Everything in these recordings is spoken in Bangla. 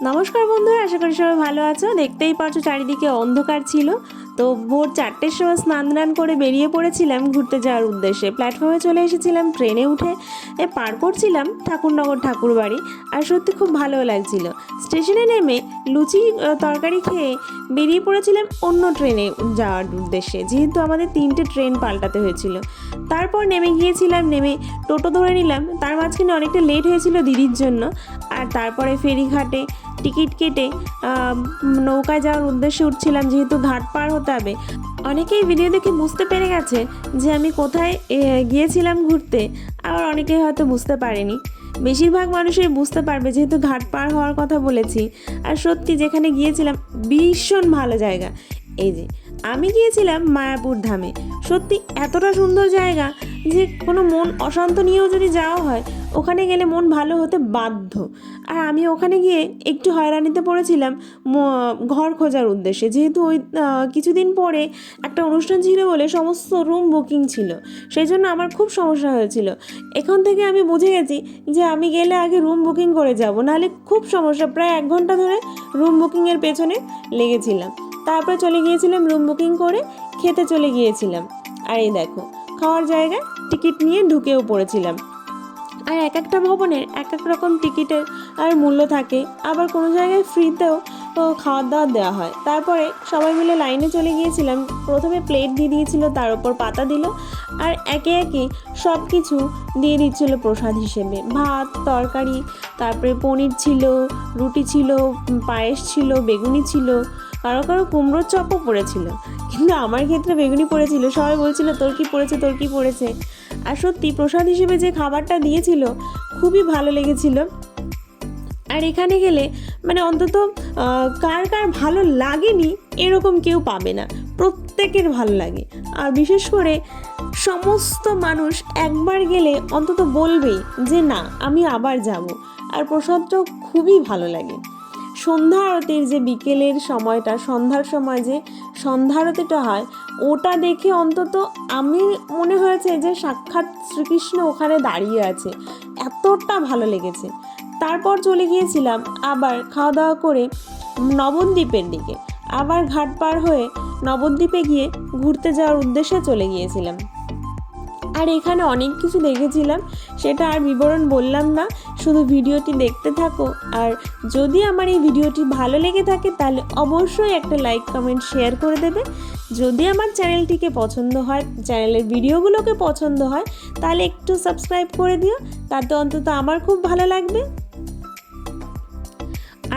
নমস্কার বন্ধুরা, আশা করি সবাই ভালো আছো। দেখতেই পাচ্ছ চারিদিকে অন্ধকার ছিল। তো ভোর 4টের সময় স্নান করে বেরিয়ে পড়েছিলাম ঘুরতে যাওয়ার উদ্দেশ্যে। প্ল্যাটফর্মে চলে এসেছিলাম, ট্রেনে উঠে পার করছিলাম ঠাকুরনগর ঠাকুরবাড়ি। আর সত্যি খুব ভালো লাগছিল। স্টেশনে নেমে লুচি তরকারি খেয়ে বেরিয়ে পড়েছিলাম অন্য ট্রেনে যাওয়ার উদ্দেশ্যে, যেহেতু আমাদের 3টে ট্রেন পাল্টাতে হয়েছিল। তারপর নেমে গিয়েছিলাম, নেমে টোটো ধরে নিলাম। তার মাঝখানে অনেকটা লেট হয়েছিল দিদির জন্য। আর তারপরে ফেরিঘাটে টিকিট কেটে নৌকায় যাওয়ার উদ্দেশ্যে উঠছিলাম, যেহেতু ঘাট পার হতে হবে। অনেকেই ভিডিও দেখে বুঝতে পেরে গেছে যে আমি কোথায় গিয়েছিলাম ঘুরতে, আবার অনেকে হয়তো বুঝতে পারেনি। বেশিরভাগ মানুষই বুঝতে পারবে, যেহেতু ঘাট পার হওয়ার কথা বলেছি। আর সত্যি যেখানে গিয়েছিলাম ভীষণ ভালো জায়গা। এই যে আমি গিয়েছিলাম মায়াপুর ধামে। সত্যি এতটা সুন্দর জায়গা যে কোনো মন অশান্ত নিয়েও যদি যাওয়া হয়, ওখানে গেলে মন ভালো হতে বাধ্য। আর আমি ওখানে গিয়ে একটু হয়রানিতে পড়েছিলাম ঘর খোঁজার উদ্দেশ্যে, যেহেতু ওই কিছুদিন পরে একটা অনুষ্ঠান ছিল বলে সমস্ত রুম বুকিং ছিল। সেই জন্য আমার খুব সমস্যা হয়েছিল। এখন থেকে আমি বুঝে গেছি যে আমি গেলে আগে রুম বুকিং করে যাব, নাহলে খুব সমস্যা। প্রায় 1 ঘন্টা ধরে রুম বুকিংয়ের পেছনে লেগেছিলাম। তারপরে চলে গিয়েছিলাম রুম বুকিং করে, খেতে চলে গিয়েছিলাম। আর এই দেখো, খাওয়ার জায়গায় টিকিট নিয়ে ঢুকেও পড়েছিলাম। আর এক একটা ভবনের এক এক রকম টিকিটের আর মূল্য থাকে। আবার কোনো জায়গায় ফ্রিতেও খাওয়ার দাওয়ার দেওয়া হয়। তারপরে সবাই মিলে লাইনে চলে গিয়েছিলাম। প্রথমে প্লেট দিয়ে দিয়েছিল, তার উপর পাতা দিল, আর একে একে সব কিছু দিয়ে দিচ্ছিল প্রসাদ হিসেবে। ভাত, তরকারি, তারপরে পনির ছিল, রুটি ছিল, পায়েস ছিল, বেগুনি ছিল, কারো কারো কুমড়োর চপও পড়েছিল। কিন্তু আমার ক্ষেত্রে বেগুনি পড়েছিল। সবাই বলছিল তোর কি পড়েছে, তোর কি পড়েছে। আর সত্যি প্রসাদ হিসেবে যে খাবারটা দিয়েছিল খুবই ভালো লেগেছিল। আর এখানে গেলে মানে অন্তত কার কার ভালো লাগেনি এরকম কেউ পাবে না, প্রত্যেকের ভালো লাগে। আর বিশেষ করে সমস্ত মানুষ একবার গেলে অন্তত বলবেই যে না, আমি আবার যাব। আর প্রসাদটাও খুবই ভালো লাগে। সন্ধ্যা আরতির যে বিকেলের সময়টা, সন্ধ্যার সময় যে সন্ধ্যা আরতিটা হয়, ওটা দেখে অন্তত আমি মনে হয়েছে যে সাক্ষাৎ শ্রীকৃষ্ণ ওখানে দাঁড়িয়ে আছে, এতটা ভালো লেগেছে। তারপর চলে গিয়েছিলাম আবার খাওয়া দাওয়া করে নবদ্বীপের দিকে। আবার ঘাট পার হয়ে নবদ্বীপে গিয়ে ঘুরতে যাওয়ার উদ্দেশ্যে চলে গিয়েছিলাম। আর এখানে অনেক কিছু দেখেছিলাম, সেটা আর বিবরণ বললাম না। শুধু ভিডিওটি দেখতে থাকো। আর যদি আমার এই ভিডিওটি ভালো লেগে থাকে তাহলে অবশ্যই একটা লাইক, কমেন্ট, শেয়ার করে দেবে। যদি আমার চ্যানেলটিকে পছন্দ হয়, চ্যানেলের ভিডিওগুলোকে পছন্দ হয়, তাহলে একটু সাবস্ক্রাইব করে দিও। তাতে অন্তত আমার খুব ভালো লাগবে।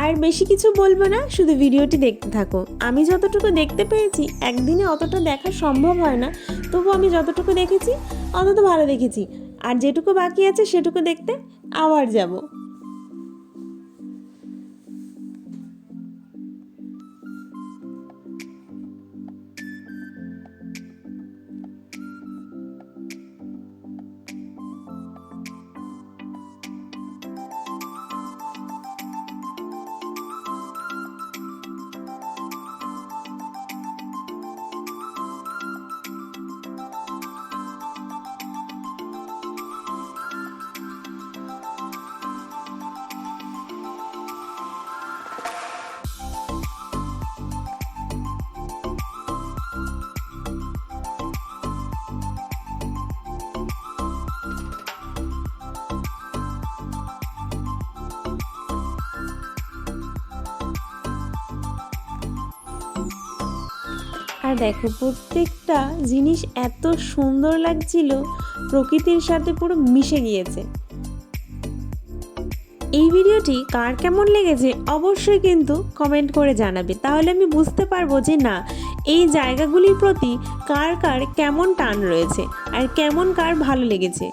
আর বেশি কিছু বলবো না, শুধু ভিডিওটি দেখতে থাকো। আমি যতটুকু দেখতে পেয়েছি, একদিনে অতটা দেখা সম্ভব হয় না, তবু আমি যতটুকু দেখেছি অন্তত ভালো দেখেছি। আর যেটুকু বাকি আছে সেটুকু দেখতে আবার যাব। আর দেখো, প্রত্যেকটা জিনিস এত সুন্দর লাগছিল, প্রকৃতির সাথে পুরো মিশে গিয়েছে। এই ভিডিওটি কার কেমন লেগেছে অবশ্যই কিন্তু কমেন্ট করে জানাবে, তাহলে আমি বুঝতে পারবো যে না, এই জায়গাগুলির প্রতি কার কার কেমন টান রয়েছে আর কেমন কার ভালো লেগেছে।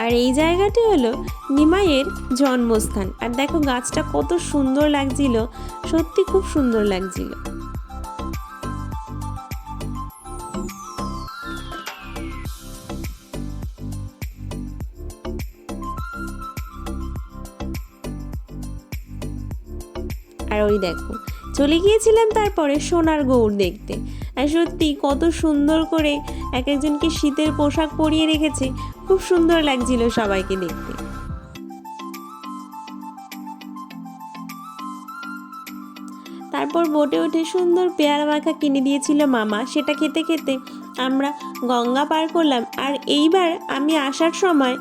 আর এই জায়গাটি হলো নিমাইয়ের জন্মস্থান। আর দেখো গাছটা কত সুন্দর লাগছিল, সত্যি খুব সুন্দর লাগছিল। আর ওই দেখো চলে গিয়েছিলাম তারপরে সোনার গৌড় দেখতে। আর সত্যি কত সুন্দর করে এক একজনকে শীতের পোশাক পরিয়ে রেখেছে, খুব সুন্দর লাগছিল সবাইকে দেখতে। তারপর বোটে উঠে সুন্দর পেয়ারা মাখা কিনে দিয়েছিল মামা, সেটা খেতে খেতে আমরা গঙ্গা পার করলাম। আর এইবার আমি আসার সময়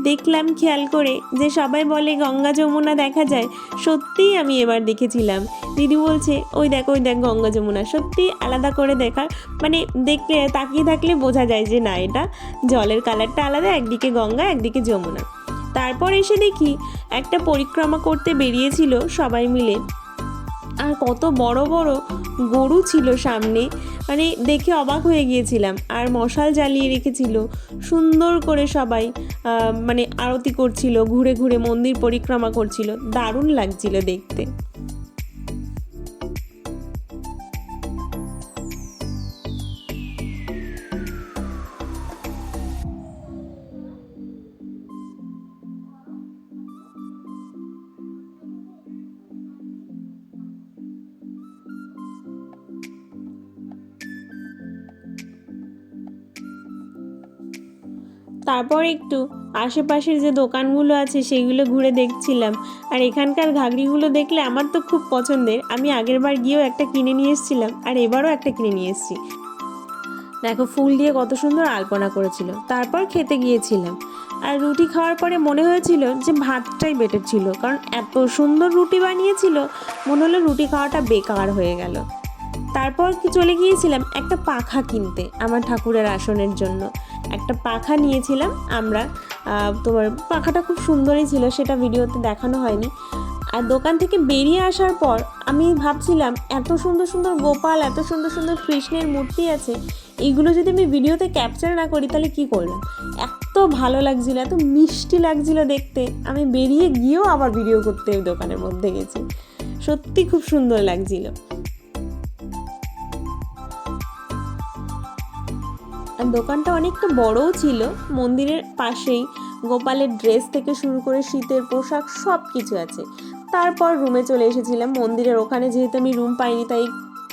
দেখলাম খেয়াল করে যে সবাই বলে গঙ্গা যমুনা দেখা যায়, সত্যিই আমি এবার দেখেছিলাম। দিদি বলছে ওই দেখ গঙ্গা যমুনা, সত্যি আলাদা করে দেখার মানে দেখলে তাকিয়ে থাকলে বোঝা যায় যে না, এটা জলের কালারটা আলাদা, একদিকে গঙ্গা একদিকে যমুনা। তারপর এসে দেখি একটা পরিক্রমা করতে বেরিয়েছিল সবাই মিলে, আর কত বড় বড় গরু ছিল সামনে, মানে দেখে অবাক হয়ে গিয়েছিলাম। আর মশাল জ্বালিয়ে রেখেছিল সুন্দর করে, সবাই মানে আরতি করছিল, ঘুরে ঘুরে মন্দির পরিক্রমা করছিল, দারুণ লাগছিল দেখতে। তারপর একটু আশেপাশের যে দোকানগুলো আছে সেগুলো ঘুরে দেখছিলাম। আর এখানকার ঘাগরিগুলো দেখলে আমার তো খুব পছন্দের, আমি আগের বার গিয়েও একটা কিনে নিয়ে এসেছিলাম, আর এবারও একটা কিনে নিয়ে এসেছি। দেখো ফুল দিয়ে কত সুন্দর আলপনা করেছিল। তারপর খেতে গিয়েছিলাম, আর রুটি খাওয়ার পরে মনে হয়েছিল যে ভাতটাই বেটার ছিল, কারণ এত সুন্দর রুটি বানিয়েছিল, মনে হলো রুটি খাওয়াটা বেকার হয়ে গেল। তারপর চলে গিয়েছিলাম একটা পাখা কিনতে আমার ঠাকুরের আসনের জন্য। একটা পাখা নিয়েছিলাম আমরা, তোমার পাখাটা খুব সুন্দরই ছিল, সেটা ভিডিওতে দেখানো হয়নি। আর দোকান থেকে বেরিয়ে আসার পর আমি ভাবছিলাম এত সুন্দর সুন্দর গোপাল, এত সুন্দর সুন্দর কৃষ্ণের মূর্তি আছে, এইগুলো যদি আমি ভিডিওতে ক্যাপচার না করি তাহলে কি করলাম। এত ভালো লাগছিল, এত মিষ্টি লাগছিল দেখতে, আমি বেরিয়ে গিয়েও আবার ভিডিও করতে দোকানের মধ্যে গেছি, সত্যি খুব সুন্দর লাগছিল। দোকানটা অনেকটা বড়ও ছিল, মন্দিরের পাশেই গোপালের ড্রেস থেকে শুরু করে শীতের পোশাক সব কিছু আছে। তারপর রুমে চলে এসেছিলাম, মন্দিরের ওখানে যেহেতু আমি রুম পাইনি তাই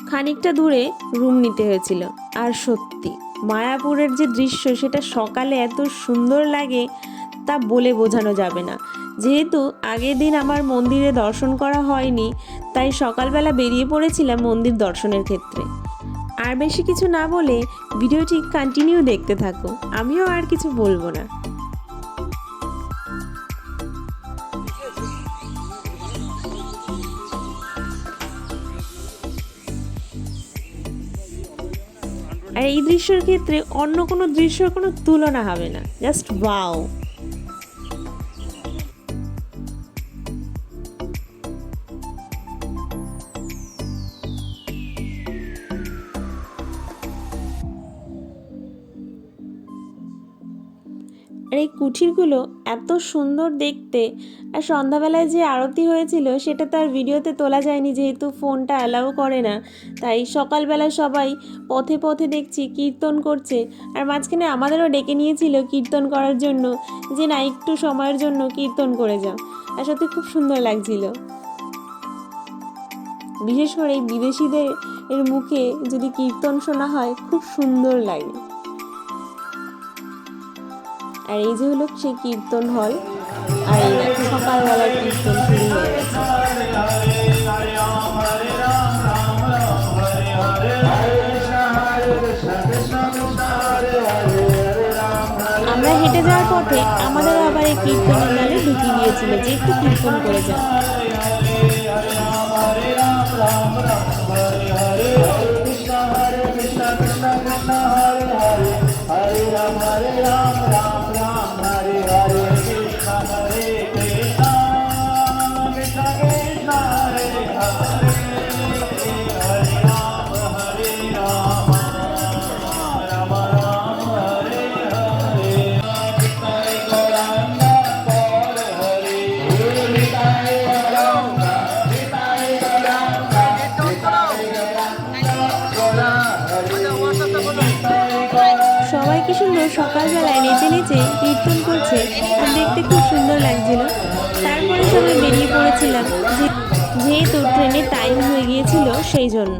খানিকটা দূরে রুম নিতে হয়েছিল। আর সত্যি মায়াপুরের যে দৃশ্য সেটা সকালে এত সুন্দর লাগে তা বলে বোঝানো যাবে না। যেহেতু আগের দিন আমার মন্দিরে দর্শন করা হয়নি তাই সকালবেলা বেরিয়ে পড়েছিলাম মন্দির দর্শনের ক্ষেত্রে। আর বেশি কিছু না বলে ভিডিওটি কন্টিনিউ দেখতে থাকো, আমিও আর কিছু বলবো না। আর এই দৃশ্যের ক্ষেত্রে অন্য কোনো দৃশ্যের কোনো তুলনা হবে না, জাস্ট ওয়াও। আর এই কুঠিরগুলো এত সুন্দর দেখতে। আর সন্ধ্যাবেলায় যে আরতি হয়েছিল সেটা তো আর ভিডিওতে তোলা যায়নি, যেহেতু ফোনটা অ্যালাউ করে না। তাই সকালবেলা সবাই পথে পথে দেখছি কীর্তন করছে, আর মাঝখানে আমাদেরও ডেকে নিয়েছিল কীর্তন করার জন্য, যে না একটু সময়ের জন্য কীর্তন করে যাও। আর সত্যি খুব সুন্দর লাগছিল, বিশেষ করে এই বিদেশিদের এর মুখে যদি কীর্তন শোনা হয় খুব সুন্দর লাগে। আর এই যে হলো সেই কীর্তন হল, আর এই দেখো সকালবেলার কীর্তন শুরু হয়ে গেছে। আমরা হেঁটে যাওয়ার পথে আমাদের আবার এই কীর্তনের দলে ঢুকিয়ে দিয়েছিল যে একটু কীর্তন করে যাও। সবাই কি সুন্দর সকালবেলায় নেচে নেচে কীর্তন করছে, আর দেখতে খুব সুন্দর লাগছিল। তারপরে সবাই বেরিয়ে পড়েছিলাম, যেহেতু ট্রেনের টাইম হয়ে গিয়েছিল সেই জন্য।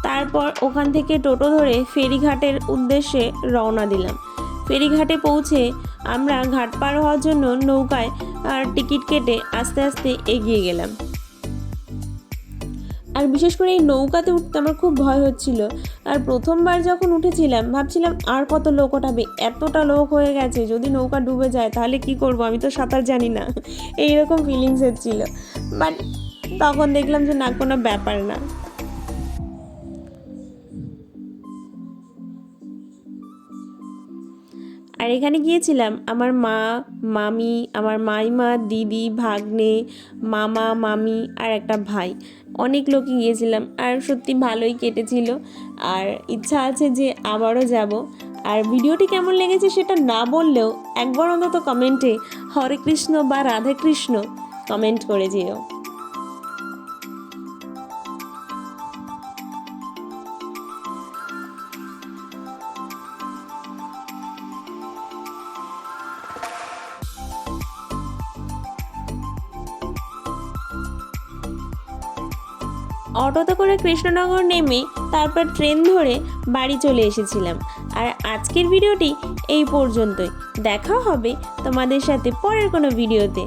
তারপর ওখান থেকে টোটো ধরে ফেরিঘাটের উদ্দেশ্যে রওনা দিলাম। ফেরিঘাটে পৌঁছে আমরা ঘাট পার হওয়ার জন্য নৌকায় আর টিকিট কেটে আস্তে আস্তে এগিয়ে গেলাম। আর বিশেষ করে এই নৌকাতে উঠতে আমার খুব ভয় হচ্ছিল। আর প্রথমবার যখন উঠেছিলাম ভাবছিলাম আর কত লোক ওঠাবে, এতটা লোক হয়ে গেছে, যদি নৌকা ডুবে যায় তাহলে কি করব, আমি তো সাঁতার জানি না, এইরকম ফিলিংস হচ্ছিল। বাট তখন দেখলাম যে না, কোনো ব্যাপার না। আর এখানে গিয়েছিলাম আমার মা, মামি, আমার মাইমা, দিদি, ভাগ্নে, মামা, মামি আর একটা ভাই, অনেক লোকই গিয়েছিলাম। আর সত্যি ভালোই কেটেছিল, আর ইচ্ছা আছে যে আবারও যাব। আর ভিডিওটি কেমন লেগেছে সেটা না বললেও একবার অন্তত কমেন্টে হরে কৃষ্ণ বা রাধে কৃষ্ণ কমেন্ট করে যেও। অটোতে করে কৃষ্ণনগর নেমে তারপর ট্রেন ধরে বাড়ি চলে এসেছিলাম। আর আজকের ভিডিওটি এই পর্যন্তই। দেখা হবে তোমাদের সাথে পরের কোনো ভিডিওতে।